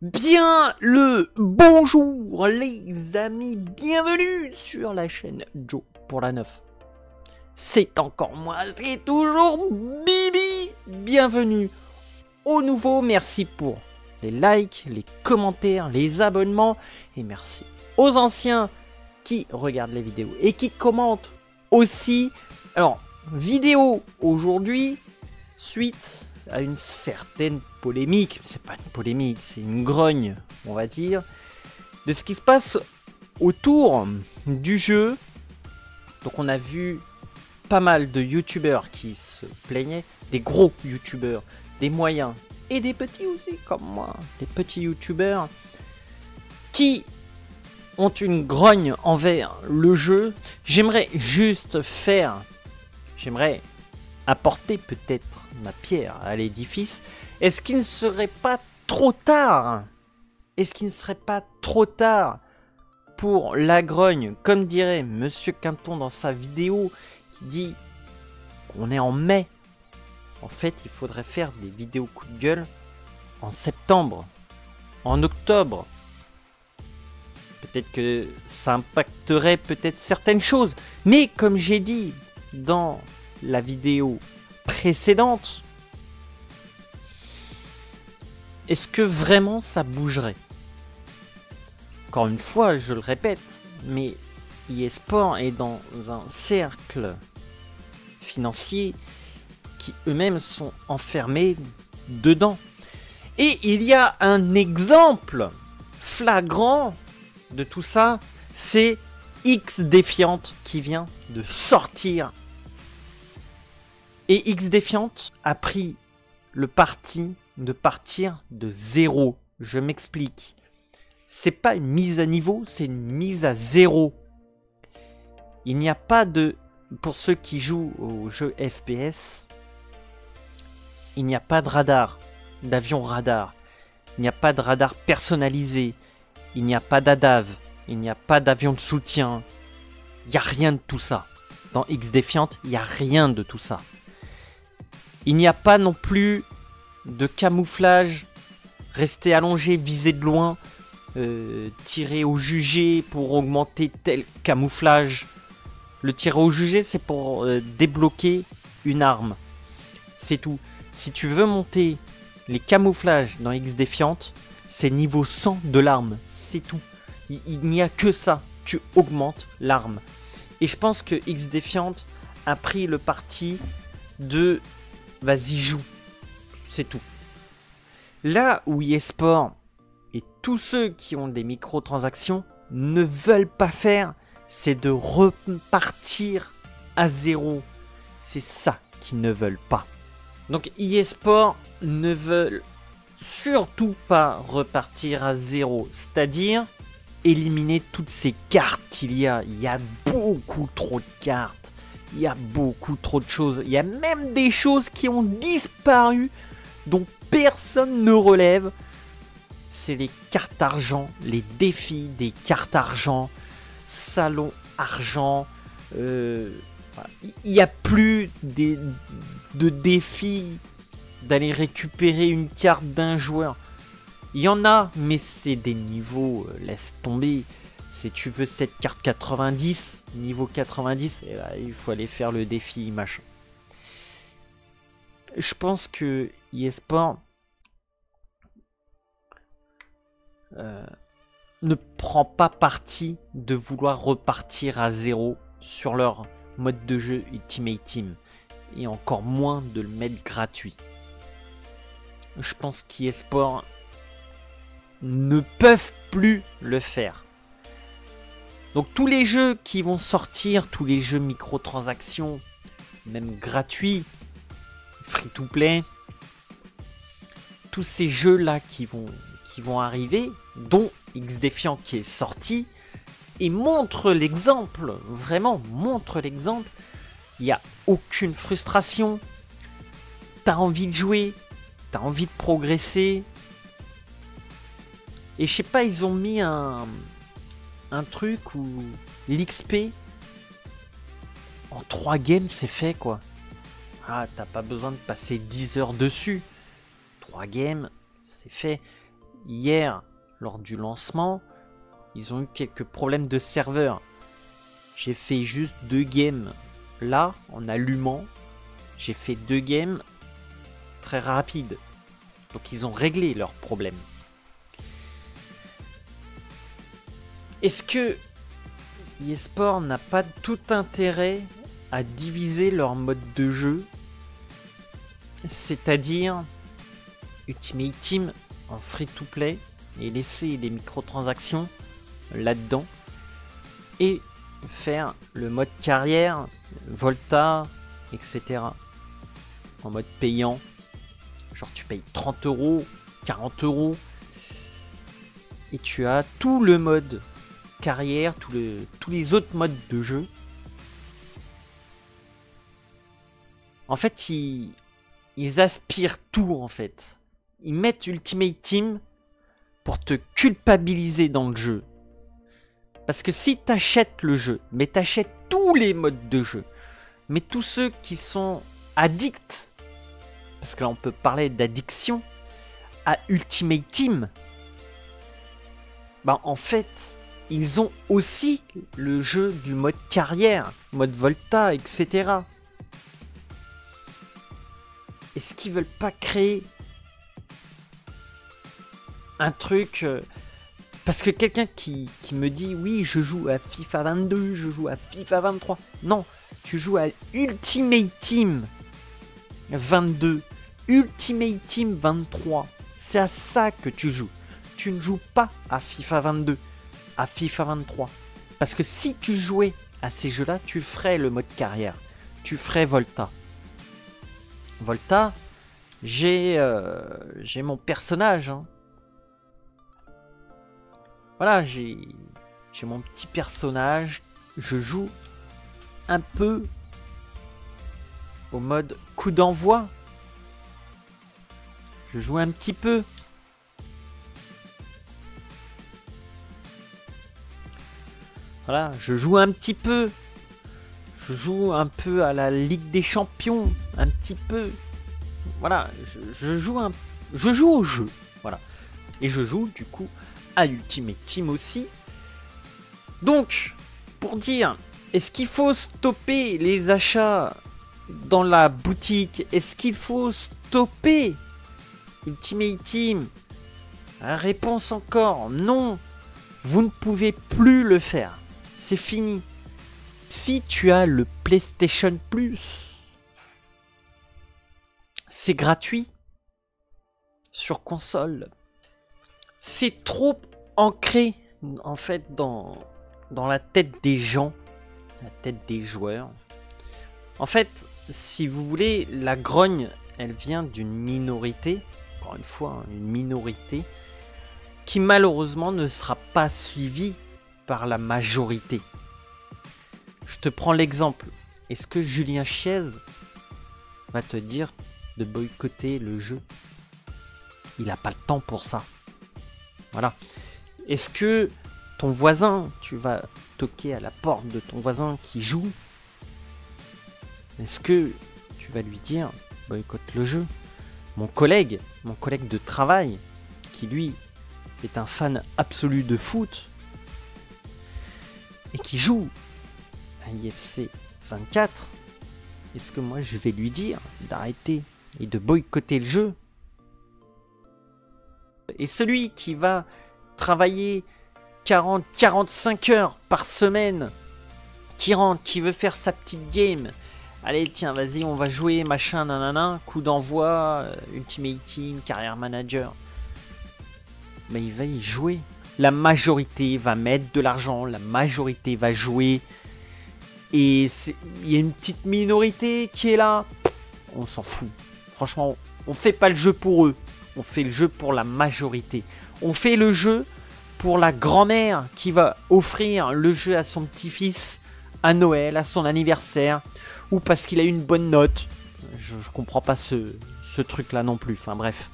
Bien le bonjour les amis, bienvenue sur la chaîne Joe pour la 9. C'est encore moi, c'est toujours Bibi. Bienvenue au nouveau, merci pour les likes, les commentaires, les abonnements et merci aux anciens qui regardent les vidéos et qui commentent aussi. Alors, vidéo aujourd'hui, suite à une certaine polémique, c'est pas une polémique, c'est une grogne, on va dire, de ce qui se passe autour du jeu. Donc on a vu pas mal de youtubeurs qui se plaignaient, des gros youtubeurs, des moyens et des petits aussi comme moi, des petits youtubeurs qui ont une grogne envers le jeu. J'aimerais apporter peut-être ma pierre à l'édifice. Est-ce qu'il ne serait pas trop tard? Est-ce qu'il ne serait pas trop tard pour la grogne, comme dirait Monsieur Quinton dans sa vidéo, qui dit qu'on est en mai. En fait, il faudrait faire des vidéos coup de gueule en septembre, en octobre. Peut-être que ça impacterait peut-être certaines choses. Mais comme j'ai dit dans la vidéo précédente, est-ce que vraiment ça bougerait? Encore une fois, je le répète, mais eSport est dans un cercle financier qui eux-mêmes sont enfermés dedans. Et il y a un exemple flagrant de tout ça, c'est XDefiant qui vient de sortir. Et XDefiant a pris le parti de partir de zéro. Je m'explique. C'est pas une mise à niveau, c'est une mise à zéro. Il n'y a pas de... Pour ceux qui jouent au jeu FPS, il n'y a pas de radar, d'avion radar. Il n'y a pas de radar personnalisé. Il n'y a pas d'ADAV. Il n'y a pas d'avion de soutien. Il n'y a rien de tout ça. Dans XDefiant, il n'y a rien de tout ça. Il n'y a pas non plus de camouflage, rester allongé, viser de loin, tirer au jugé pour augmenter tel camouflage. Le tir au jugé, c'est pour débloquer une arme. C'est tout. Si tu veux monter les camouflages dans XDefiant, c'est niveau 100 de l'arme. C'est tout. Il n'y a que ça. Tu augmentes l'arme. Et je pense que XDefiant a pris le parti de... Vas-y, joue. C'est tout. Là où eSport et tous ceux qui ont des microtransactions ne veulent pas faire, c'est de repartir à zéro. C'est ça qu'ils ne veulent pas. Donc eSport ne veulent surtout pas repartir à zéro. C'est-à-dire éliminer toutes ces cartes qu'il y a. Il y a beaucoup trop de cartes. Il y a beaucoup trop de choses. Il y a même des choses qui ont disparu, dont personne ne relève. C'est les cartes argent, les défis des cartes argent, salon argent. Il n'y a plus de défis d'aller récupérer une carte d'un joueur. Il y en a, mais c'est des niveaux, laisse tomber. Si tu veux cette carte 90, niveau 90, eh ben, il faut aller faire le défi machin. Je pense que eSport ne prend pas parti de vouloir repartir à zéro sur leur mode de jeu Ultimate Team. Et encore moins de le mettre gratuit. Je pense qu'eSport ne peuvent plus le faire. Donc tous les jeux qui vont sortir, tous les jeux microtransactions, même gratuits, free-to-play, tous ces jeux-là qui vont arriver, dont XDefiant qui est sorti, et montre l'exemple, vraiment montre l'exemple, il n'y a aucune frustration, t'as envie de jouer, t'as envie de progresser, et je sais pas, ils ont mis un truc où l'XP en 3 games c'est fait quoi. Ah, t'as pas besoin de passer 10 heures dessus. 3 games, c'est fait. hier, lors du lancement, ils ont eu quelques problèmes de serveur. J'ai fait juste 2 games. Là, en allumant, j'ai fait 2 games très rapides. Donc ils ont réglé leurs problèmes. Est-ce que eSport n'a pas tout intérêt à diviser leur mode de jeu, c'est-à-dire Ultimate Team en free-to-play et laisser les microtransactions là-dedans et faire le mode carrière, Volta, etc. en mode payant. Genre tu payes 30 €, 40 € et tu as tout le mode carrière, tous les autres modes de jeu. En fait, ils aspirent tout en fait. Ils mettent Ultimate Team pour te culpabiliser dans le jeu. Parce que si tu achètes le jeu, mais tu achètes tous les modes de jeu, mais tous ceux qui sont addicts, parce que là on peut parler d'addiction, à Ultimate Team, bah en fait, ils ont aussi le jeu du mode carrière, mode Volta, etc. Est-ce qu'ils veulent pas créer un truc parce que quelqu'un qui me dit oui, je joue à FIFA 22, je joue à FIFA 23. Non, tu joues à Ultimate Team 22, Ultimate Team 23. C'est à ça que tu joues. Tu ne joues pas à FIFA 22, à FIFA 23. Parce que si tu jouais à ces jeux-là, tu ferais le mode carrière. Tu ferais Volta. Volta, j'ai mon personnage. Hein. Voilà, j'ai mon petit personnage. Je joue un peu au mode coup d'envoi. Je joue un petit peu. Voilà, je joue un petit peu. Je joue un peu à la Ligue des Champions. Un petit peu. Voilà, je joue au jeu. Voilà. Et je joue du coup à Ultimate Team aussi. Donc, pour dire, est-ce qu'il faut stopper les achats dans la boutique? Est-ce qu'il faut stopper Ultimate Team? Réponse encore, non. Vous ne pouvez plus le faire. C'est fini. Si tu as le PlayStation Plus, c'est gratuit sur console. C'est trop ancré en fait dans la tête des gens, la tête des joueurs. En fait, si vous voulez, la grogne, elle vient d'une minorité, encore une fois, une minorité, qui malheureusement ne sera pas suivie par la majorité. Je te prends l'exemple. Est-ce que Julien Chiez va te dire de boycotter le jeu? Il n'a pas le temps pour ça. Voilà. Est-ce que ton voisin, tu vas toquer à la porte de ton voisin qui joue? Est-ce que tu vas lui dire boycotte le jeu? Mon collègue de travail, qui lui est un fan absolu de foot et qui joue à IFC 24, est-ce que moi je vais lui dire d'arrêter et de boycotter le jeu? Et celui qui va travailler 40-45 heures par semaine, qui rentre, qui veut faire sa petite game, allez tiens vas-y on va jouer machin nanana, coup d'envoi, Ultimate Team, Career Manager, mais il va y jouer. La majorité va mettre de l'argent, la majorité va jouer, et il y a une petite minorité qui est là, on s'en fout. Franchement, on fait pas le jeu pour eux. On fait le jeu pour la majorité. On fait le jeu pour la grand-mère qui va offrir le jeu à son petit-fils à Noël, à son anniversaire, ou parce qu'il a eu une bonne note. Je comprends pas ce truc-là non plus. Enfin bref.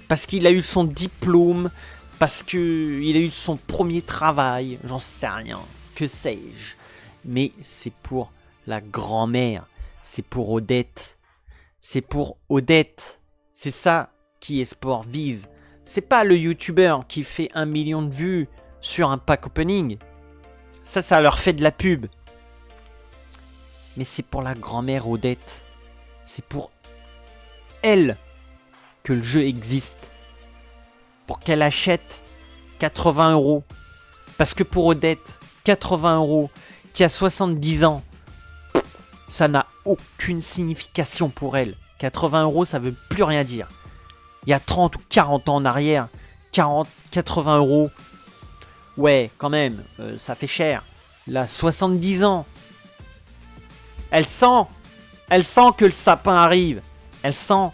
Parce qu'il a eu son diplôme, parce qu'il a eu son premier travail, j'en sais rien, que sais-je. Mais c'est pour la grand-mère, c'est pour Odette. C'est pour Odette. C'est ça qui eSport vise. C'est pas le youtubeur qui fait 1 million de vues sur un pack opening. Ça leur fait de la pub. Mais c'est pour la grand-mère Odette. C'est pour elle que le jeu existe. Pour qu'elle achète 80 €. Parce que pour Odette, 80 €, qui a 70 ans, ça n'a aucune signification pour elle. 80 €, ça veut plus rien dire. Il y a 30 ou 40 ans en arrière, 80 €, ouais, quand même, ça fait cher. Là, 70 ans. Elle sent que le sapin arrive. Elle sent.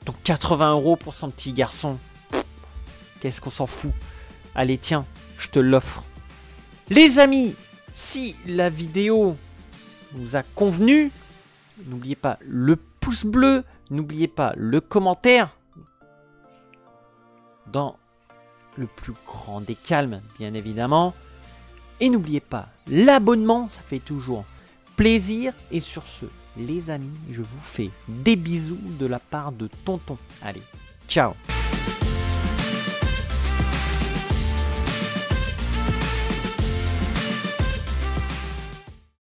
Donc 80 € pour son petit garçon. Qu'est-ce qu'on s'en fout? Allez, tiens, je te l'offre. Les amis, si la vidéo vous a convenu, n'oubliez pas le pouce bleu, n'oubliez pas le commentaire. Dans le plus grand des calmes, bien évidemment. Et n'oubliez pas l'abonnement, ça fait toujours plaisir. Et sur ce, les amis, je vous fais des bisous de la part de Tonton. Allez, ciao!